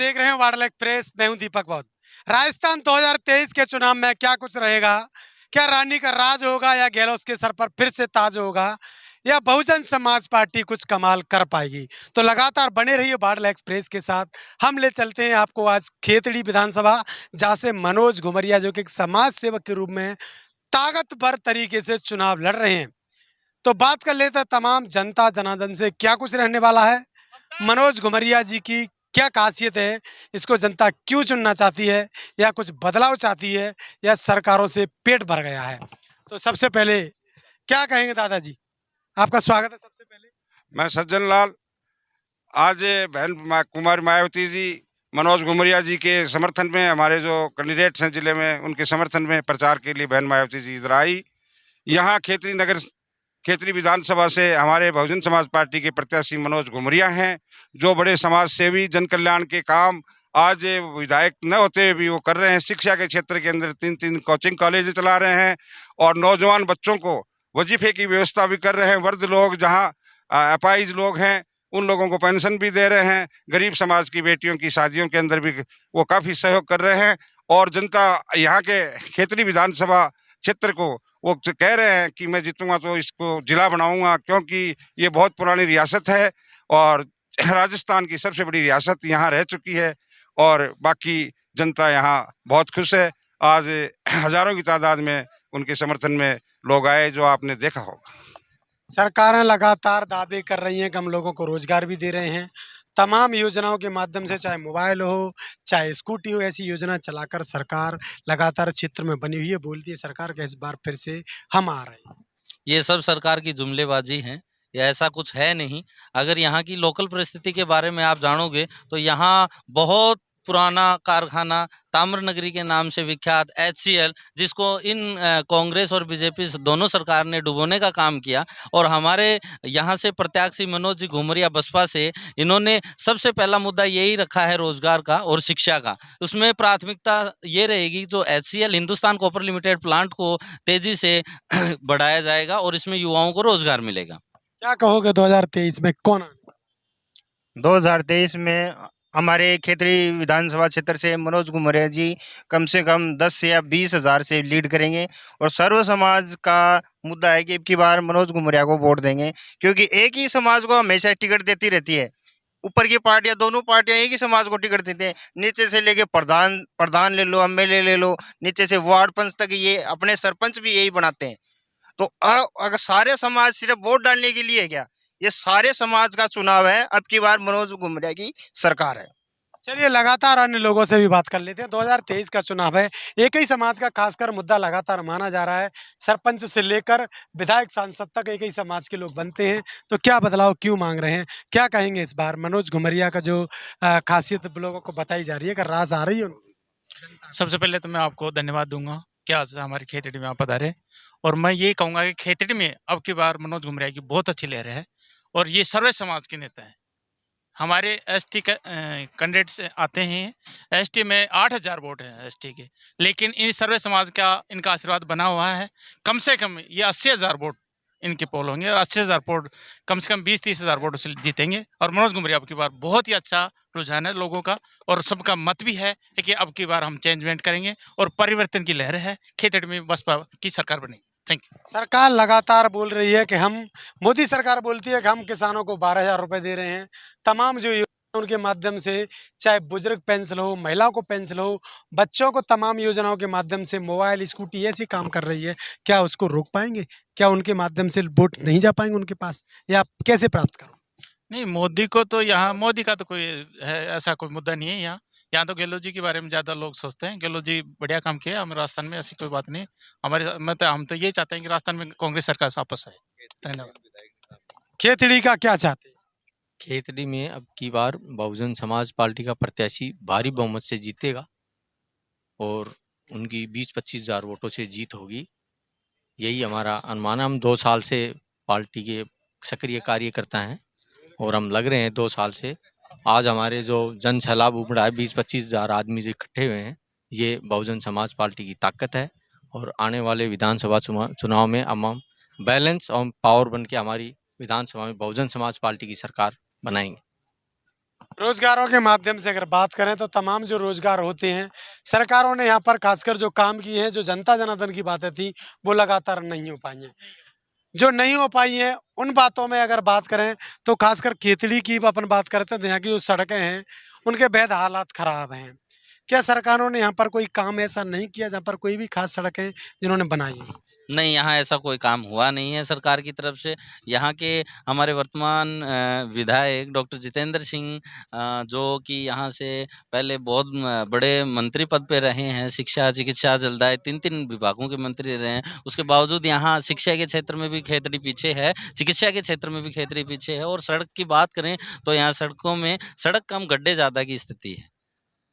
देख रहे हैं वार्डल एक्सप्रेस। मैं हूं दीपक बौद्ध। राजस्थान 2023 के चुनाव में क्या कुछ रहेगा? क्या रानी का राज होगा या गहलोत के सर पर फिर से ताज होगा या बहुजन समाज पार्टी कुछ कमाल कर पाएगी? तो लगातार बने रहिए वार्डल एक्सप्रेस के साथ। हम ले चलते हैं आपको आज खेतड़ी विधानसभा, जहां से मनोज घुमरिया जो कि एक समाज सेवक के रूप में ताकतवर तरीके से चुनाव लड़ रहे हैं। तो बात कर लेते हैं तमाम जनता जनार्दन से, क्या कुछ रहने वाला है, मनोज घुमरिया जी की क्या खासियत है, इसको जनता क्यों चुनना चाहती है, या कुछ बदलाव चाहती है, या सरकारों से पेट भर गया है। तो सबसे पहले क्या कहेंगे दादाजी? आपका स्वागत है। सबसे पहले मैं सज्जन लाल आज कुमारी मायावती जी मनोज घुमरिया जी के समर्थन में, हमारे जो कैंडिडेट्स हैं जिले में, उनके समर्थन में प्रचार के लिए बहन मायावती जी इधर आई। यहाँ खेतरी विधानसभा से हमारे बहुजन समाज पार्टी के प्रत्याशी मनोज घुमरिया हैं, जो बड़े समाज सेवी जन कल्याण के काम आज विधायक न होते हुए भी वो कर रहे हैं। शिक्षा के क्षेत्र के अंदर 3-3 कोचिंग कॉलेज चला रहे हैं और नौजवान बच्चों को वजीफे की व्यवस्था भी कर रहे हैं। वृद्ध लोग, जहाँ अपाहिज लोग हैं, उन लोगों को पेंशन भी दे रहे हैं। गरीब समाज की बेटियों की शादियों के अंदर भी वो काफ़ी सहयोग कर रहे हैं। और जनता यहाँ के खेतरी विधानसभा क्षेत्र को वो कह रहे हैं कि मैं जीतूंगा तो इसको जिला बनाऊंगा, क्योंकि ये बहुत पुरानी रियासत है और राजस्थान की सबसे बड़ी रियासत यहाँ रह चुकी है। और बाकी जनता यहाँ बहुत खुश है। आज हजारों की तादाद में उनके समर्थन में लोग आए, जो आपने देखा होगा। सरकारें लगातार दावे कर रही हैं कि हम लोगों को रोजगार भी दे रहे हैं। तमाम योजनाओं के माध्यम से, चाहे मोबाइल हो चाहे स्कूटी हो, ऐसी योजना चलाकर सरकार लगातार चित्र में बनी हुई है। बोलती है सरकार कि इस बार फिर से हम आ रहे हैं। ये सब सरकार की जुमलेबाजी है, या ऐसा कुछ है नहीं। अगर यहाँ की लोकल परिस्थिति के बारे में आप जानोगे तो यहाँ बहुत पुराना कारखाना ताम्रनगरी के नाम से विख्यात HCL, जिसको इन कांग्रेस और बीजेपी दोनों सरकार ने डुबोने का काम किया, और हमारे यहाँ से प्रत्याशी मनोज जी घुमरिया बसपा से, इन्होंने सबसे पहला मुद्दा यही रखा है रोजगार का और शिक्षा का। उसमें प्राथमिकता ये रहेगी जो HCL Hindustan copper limited plant को तेजी से बढ़ाया जाएगा और इसमें युवाओं को रोजगार मिलेगा। क्या कहोगे 2023 में कौन आने? 2023 में हमारे खेतरी विधानसभा क्षेत्र से मनोज घुमरिया जी कम से कम 10 या 20 हज़ार से लीड करेंगे। और सर्व समाज का मुद्दा है कि अब की बार मनोज घुमरिया को वोट देंगे, क्योंकि एक ही समाज को हमेशा टिकट देती रहती है। ऊपर की पार्टियां, दोनों पार्टियां एक ही समाज को टिकट देते हैं। नीचे से लेके प्रधान ले लो, MLA ले लो, नीचे से वार्ड पंच तक, ये अपने सरपंच भी यही बनाते हैं। तो अगर सारे समाज सिर्फ वोट डालने के लिए क्या? ये सारे समाज का चुनाव है। अब की बार मनोज घुमरिया की सरकार है। चलिए लगातार अन्य लोगों से भी बात कर लेते हैं। 2023 का चुनाव है, एक ही समाज का खासकर मुद्दा लगातार माना जा रहा है। सरपंच से लेकर विधायक सांसद तक एक ही समाज के लोग बनते हैं। तो क्या बदलाव क्यों मांग रहे हैं? क्या कहेंगे इस बार मनोज घुमरिया का जो खासियत लोगों को बताई जा रही है, अगर राज आ रही है उनकी? सबसे पहले तो मैं आपको धन्यवाद दूंगा कि आज हमारी खेतड़ी में आप पधारे। और मैं ये कहूँगा कि खेतड़ी में अब की बार मनोज घुमरिया की बहुत अच्छी लहर है, और ये सर्वे समाज के नेता हैं। हमारे ST कैंडिडेट्स आते हैं। ST में 8,000 वोट हैं ST के, लेकिन इन सर्वे समाज का इनका आशीर्वाद बना हुआ है। कम से कम ये 80,000 वोट इनके पोल होंगे, और 80,000 वोट कम से कम 20-30 हज़ार वोट से जीतेंगे। और मनोज घुमरिया अब की बार बहुत ही अच्छा रुझान है लोगों का, और सबका मत भी है कि अब की बार हम चेंजमेंट करेंगे और परिवर्तन की लहर है। खेतड़ी में बसपा की सरकार बनेगी। Thank you. सरकार लगातार बोल रही है कि हम, मोदी सरकार बोलती है कि हम किसानों को 12,000 रुपए दे रहे हैं। तमाम जो योजना उनके माध्यम से, चाहे बुजुर्ग पेंशन हो, महिलाओं को पेंशन हो, बच्चों को तमाम योजनाओं के माध्यम से मोबाइल, स्कूटी ऐसे काम कर रही है। क्या उसको रोक पाएंगे? क्या उनके माध्यम से वोट नहीं जा पाएंगे उनके पास, या कैसे प्राप्त करो? नहीं, मोदी को तो यहाँ, मोदी का तो कोई है ऐसा कोई मुद्दा नहीं है। यहाँ तो गहलोत जी के बारे में ज़्यादा लोग सोचते हैं। गहलोत जी बढ़िया काम किया हमारे राजस्थान में, ऐसी कोई बात नहीं। हम तो ये चाहते हैं कि राजस्थान में कांग्रेस सरकार वापस आए। धन्यवाद। खेतड़ी का क्या चाहते हैं? खेतड़ी में अब की बार बहुजन समाज पार्टी का प्रत्याशी भारी बहुमत से जीतेगा और उनकी 20-25 हज़ार वोटों से जीत होगी, यही हमारा अनुमान है। हम 2 साल से पार्टी के सक्रिय कार्यकर्ता हैं और हम लग रहे हैं 2 साल से। आज हमारे जो जन सैलाब उमड़ा है, 20-25 हज़ार आदमी जो इकट्ठे हुए हैं, ये बहुजन समाज पार्टी की ताकत है। और आने वाले विधानसभा चुनाव में हम बैलेंस और पावर बन के हमारी विधानसभा में बहुजन समाज पार्टी की सरकार बनाएंगे। रोजगारों के माध्यम से अगर बात करें तो तमाम जो रोजगार होते हैं सरकारों ने यहाँ पर खासकर जो काम किए हैं, जो जनता जनार्दन की बातें थी वो लगातार नहीं हो पाई हैं। जो नहीं हो पाई हैं उन बातों में अगर बात करें तो खासकर खेतड़ी की अपन बात करते हैं तो यहाँ की जो सड़कें हैं उनके बेहद हालात खराब हैं। क्या सरकारों ने यहाँ पर कोई काम ऐसा नहीं किया जहाँ पर कोई भी खास सड़कें जिन्होंने बनाई हैं? नहीं, यहाँ ऐसा कोई काम हुआ नहीं है सरकार की तरफ से। यहाँ के हमारे वर्तमान विधायक डॉक्टर जितेंद्र सिंह जो कि यहाँ से पहले बहुत बड़े मंत्री पद पे रहे हैं, शिक्षा, चिकित्सा, जलदाय 3-3 विभागों के मंत्री रहे हैं। उसके बावजूद यहाँ शिक्षा के क्षेत्र में भी खेतड़ी पीछे है, चिकित्सा के क्षेत्र में भी खेतड़ी पीछे है और सड़क की बात करें तो यहाँ सड़कों में सड़क कम गड्ढे ज़्यादा की स्थिति है।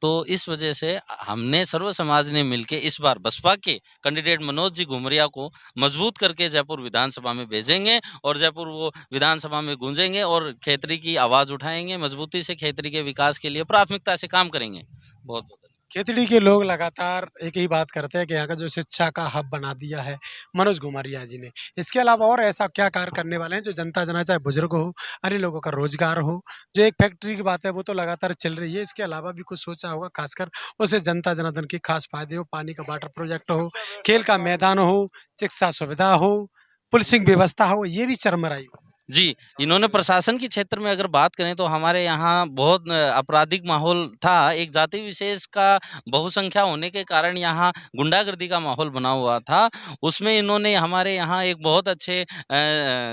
तो इस वजह से हमने सर्व समाज ने मिलके इस बार बसपा के कैंडिडेट मनोज जी घुमरिया को मजबूत करके जयपुर विधानसभा में भेजेंगे और जयपुर वो विधानसभा में गूंजेंगे और खेतड़ी की आवाज़ उठाएंगे, मजबूती से खेतड़ी के विकास के लिए प्राथमिकता से काम करेंगे। बहुत बहुत खेतड़ी के लोग लगातार एक ही बात करते हैं कि यहाँ का जो शिक्षा का हब बना दिया है मनोज घुमरिया जी ने। इसके अलावा और ऐसा क्या कार्य करने वाले हैं जो जनता जना, चाहे बुजुर्ग हो, अन्य लोगों का रोजगार हो। जो एक फैक्ट्री की बात है वो तो लगातार चल रही है, इसके अलावा भी कुछ सोचा होगा खासकर उससे जनता जनार्दन के खास फायदे हो, पानी का वाटर प्रोजेक्ट हो, खेल का मैदान हो, चिकित्सा सुविधा हो, पुलिसिंग व्यवस्था हो, ये भी चरमराई हो। जी, इन्होंने प्रशासन के क्षेत्र में अगर बात करें तो हमारे यहाँ बहुत आपराधिक माहौल था। एक जाति विशेष का बहुसंख्या होने के कारण यहाँ गुंडागर्दी का माहौल बना हुआ था। उसमें इन्होंने हमारे यहाँ एक बहुत अच्छे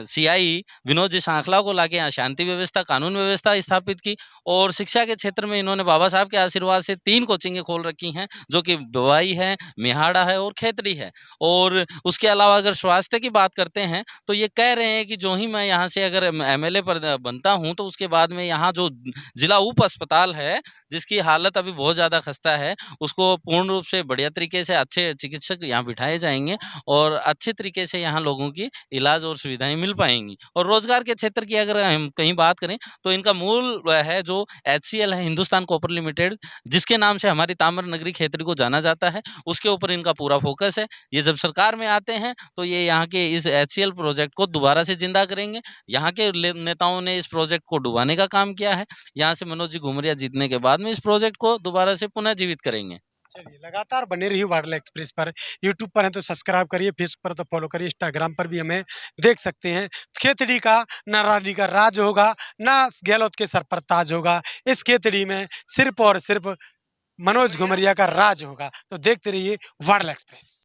सीआई विनोद जी सांखला को लाके यहाँ शांति व्यवस्था, कानून व्यवस्था स्थापित की और शिक्षा के क्षेत्र में इन्होंने बाबा साहब के आशीर्वाद से 3 कोचिंगें खोल रखी हैं, जो कि बवाई है, मेहाड़ा है और खेतड़ी है। और उसके अलावा अगर स्वास्थ्य की बात करते हैं तो ये कह रहे हैं कि जो ही मैं यहाँ से अगर एमएलए पर बनता हूं तो उसके बाद में यहाँ जो जिला उप अस्पताल है जिसकी हालत अभी बहुत ज़्यादा खस्ता है, उसको पूर्ण रूप से बढ़िया तरीके से अच्छे चिकित्सक यहाँ बिठाए जाएंगे और अच्छे तरीके से यहाँ लोगों की इलाज और सुविधाएं मिल पाएंगी। और रोजगार के क्षेत्र की अगर हम कहीं बात करें तो इनका मूल है जो HCL है, हिंदुस्तान कॉपर लिमिटेड, जिसके नाम से हमारी ताम्र नगरी खेतड़ी को जाना जाता है, उसके ऊपर इनका पूरा फोकस है। ये जब सरकार में आते हैं तो ये यहाँ के इस HCL प्रोजेक्ट को दोबारा से जिंदा करेंगे। यहाँ के नेताओं ने इस प्रोजेक्ट को डुबाने का काम किया है। यहाँ से मनोज जी घुमरिया जीतने के बाद में इस प्रोजेक्ट को दोबारा से पुनः जीवित करेंगे। चलिए लगातार बने रहिए वाडला एक्सप्रेस पर। यूट्यूब पर है तो सब्सक्राइब करिए, फेसबुक पर तो फॉलो करिए, इंस्टाग्राम पर भी हमें देख सकते हैं। खेतड़ी का न रानी का राज होगा, न गहलोत के सर पर ताज होगा। इस खेतड़ी में सिर्फ और सिर्फ मनोज घुमरिया का राज होगा। तो देखते रहिए वाडला एक्सप्रेस।